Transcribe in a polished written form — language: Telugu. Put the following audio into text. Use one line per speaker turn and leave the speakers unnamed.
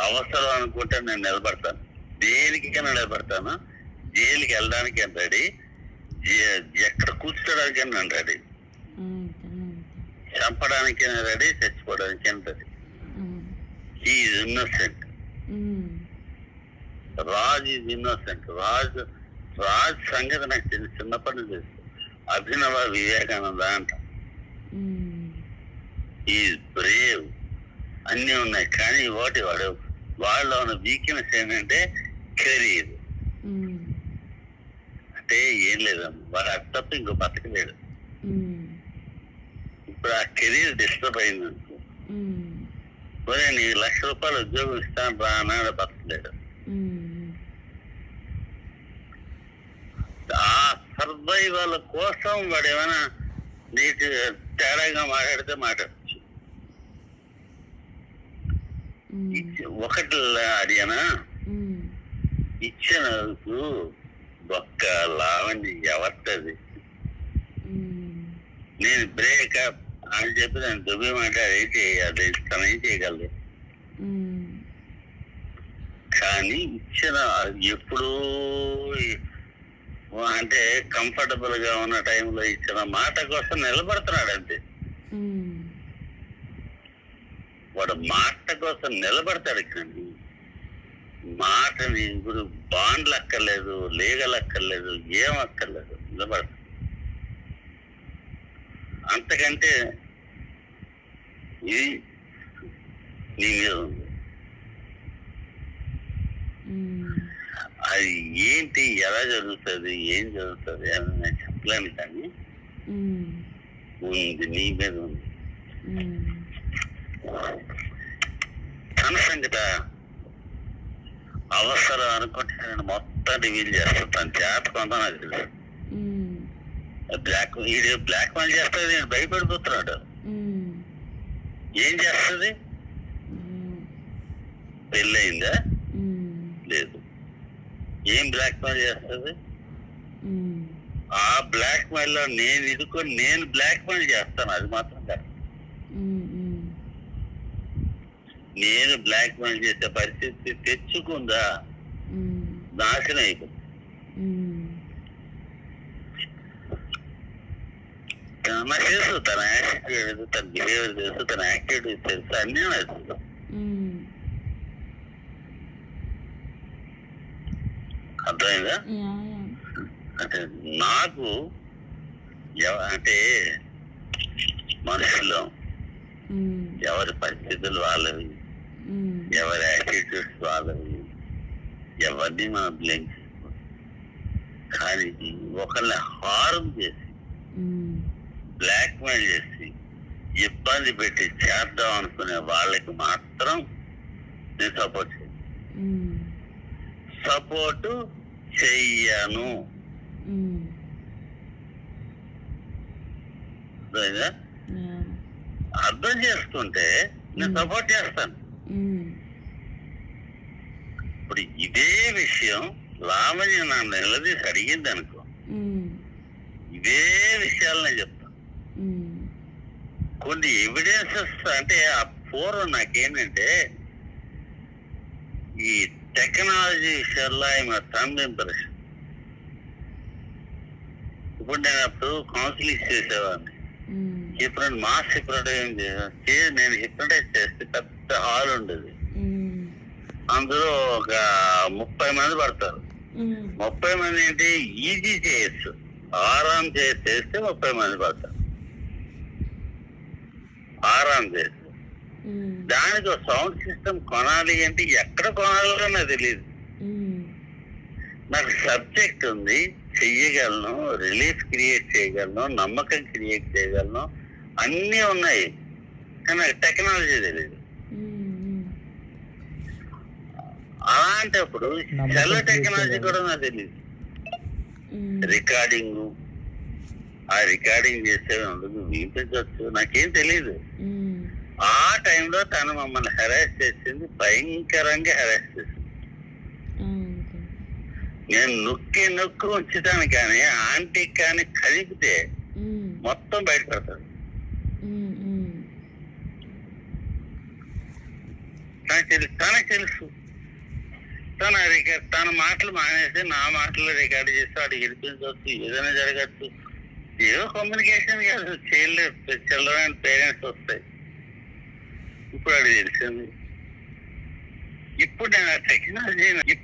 అవసరం అనుకుంటే నేను నిలబడతాను, దేనికైనా నిలబడతాను. జైలుకి వెళ్ళడానికి ఎంత రెడీ, ఎక్కడ కూర్చోడానికి నేను రెడీ, చంపడానికి రెడీ, చచ్చిపోవడానికి ఎంత ready. Is innocent. Raj is innocent. Raj సంగతి నాకు చిన్నప్పటి నుంచి తెలుసు. అభినవ వివేకానంద అంట. ఈజ్ బ్రేవ్, అన్నీ ఉన్నాయి. కానీ వాడు వాళ్ళ ఉన్న వీక్నెస్ ఏంటంటే కెరీర్. అంటే ఏం లేదమ్మా, వాడు అది తప్ప ఇంకో బతకలేడు. ఇప్పుడు ఆ కెరీర్ డిస్టర్బ్ అయింది అనుకో, ఒరే నీకు ₹1,00,000 ఉద్యోగం ఇస్తాను రా అన్నాడు, బతకలేడు. ఆ సర్వైవల్ కోసం వాడు ఏమైనా నీకు తేడాగా మాట్లాడితే మాట్లాడచ్చు. ఒకటి అడిగానా, ఇచ్చినందుకు ఒక్క లావణ్య ఎవరిది, నేను బ్రేకప్ అని చెప్పి దాన్ని దుబ్బి మాట్లాడి చేయాలి, తన ఏం చేయగలదు. కానీ ఇచ్చిన ఎప్పుడు అంటే కంఫర్టబుల్ గా ఉన్న టైంలో ఇచ్చిన మాట కోసం నిలబడుతున్నాడు అంతే. వాడు మాట కోసం నిలబడతాడు. కానీ మాటని ఇప్పుడు బాండ్లు అక్కర్లేదు, లీగల్ అక్కర్లేదు, ఏం అక్కర్లేదు, నిలబడతాడు. అంతకంటే ఇది నీ మీద ఉంది. అది ఏంటి, ఎలా జరుగుతుంది, ఏం జరుగుతుంది అని నేను చెప్పలేను. కానీ ఉంది, నీ మీద ఉంది. తన సంగత అవసరం అనుకుంటే నేను మొత్తం రివీల్ చేస్తాను. తన జాతకం అంతా నాకు తెలుసు. బ్లాక్ మెయిల్ చేస్తుంది, నేను భయపడిపోతున్నాడు. ఏం చేస్తుంది, పెళ్ళయిందా లేదు, ఏం బ్లాక్ మెయిల్ చేస్తుంది. ఆ బ్లాక్ మెయిల్ లో నేను ఇదుకొని నేను బ్లాక్ మెయిల్ చేస్తాను, అది మాత్రం కాదు. నేను బ్లాక్ మెయిల్ చేసే పరిస్థితి తెచ్చుకుందా, నాశనం అయిపోతుంది. నాకు తెలుసు తన యాటిట్యూడ్, తన బిహేవియర్ తెలుసు, తన యాక్టివిటీస్ తెలుసు, అన్నీ తెలుసు. అర్థమైందా? అంటే నాకు అంటే మనుషులు ఎవరి పరిస్థితులు వాళ్ళవి, ఎవరి యాటిట్యూడ్స్ వాళ్ళవి, ఎవరిని మనం బ్లేమ్ చేసుకోం. కానీ ఒకరిని హారం చేసి బ్లాక్ మెయిల్ చేసి ఇబ్బంది పెట్టి చేద్దాం అనుకునే వాళ్ళకి మాత్రం నేను సపోర్ట్ చెయ్యను. అర్థం చేసుకుంటే నేను సపోర్ట్ చేస్తాను. ఇప్పుడు ఇదే విషయం లావణ్య నన్ను నిలదీసి అడిగింది అనుకో, ఇదే విషయాలు నేను చెప్తాను. కొన్ని ఎవిడెన్సెస్ అంటే ఆ పూర్వం నాకేంటంటే ఈ టెక్నాలజీ విషయాల్లో ఆయన థంబ్ ఇంప్రెషన్. ఇప్పుడు నేను అప్పుడు కౌన్సిలింగ్ చేసేవాడిని. ఇప్పుడు మాస్ హిప్నటైజ్ నేను హిప్నటైజ్ చేస్తే పెద్ద హాల్ ఉండేది. అందులో ఒక 30 మంది పడతారు. 30 మంది ఏంటి, ఈజీ చేయొచ్చు, ఆరాం చేస్తే 30 మంది పడతారు. ఆరాం చేస్తే దానికి ఒక సౌండ్ సిస్టమ్ కొనాలి అంటే ఎక్కడ కొనాలో నాకు తెలియదు. నాకు సబ్జెక్ట్ ఉంది, చెయ్యగలను, రిలీఫ్ క్రియేట్ చేయగలను, నమ్మకం క్రియేట్ చేయగలను, అన్నీ ఉన్నాయి. కానీ నాకు టెక్నాలజీ తెలియదు. అలాంటప్పుడు సెల్ టెక్నాలజీ కూడా నాకు తెలియదు. రికార్డింగ్, ఆ రికార్డింగ్ చేసేందుకు వినిపించవచ్చు, నాకేం తెలియదు. ఆ టైంలో తను మమ్మల్ని హెరాస్ చేసింది, భయంకరంగా హెరాస్ చేసింది. నేను నొక్కి ఉంచుతాను, కానీ ఆంటీ కానీ కలిపితే మొత్తం బయటపడతాడు. తనకు తెలుసు. తన మాటలు మానేసి నా మాటలు రికార్డు చేసి వాడు గెలిపించవచ్చు, ఏదైనా జరగచ్చు. ఏదో కమ్యూనికేషన్ కాదు, చిల్డ్రన్ పేరెంట్స్ వస్తాయి. ఇప్పుడు అది తెలిసింది. ఇప్పుడు నేను టెక్నాలజీ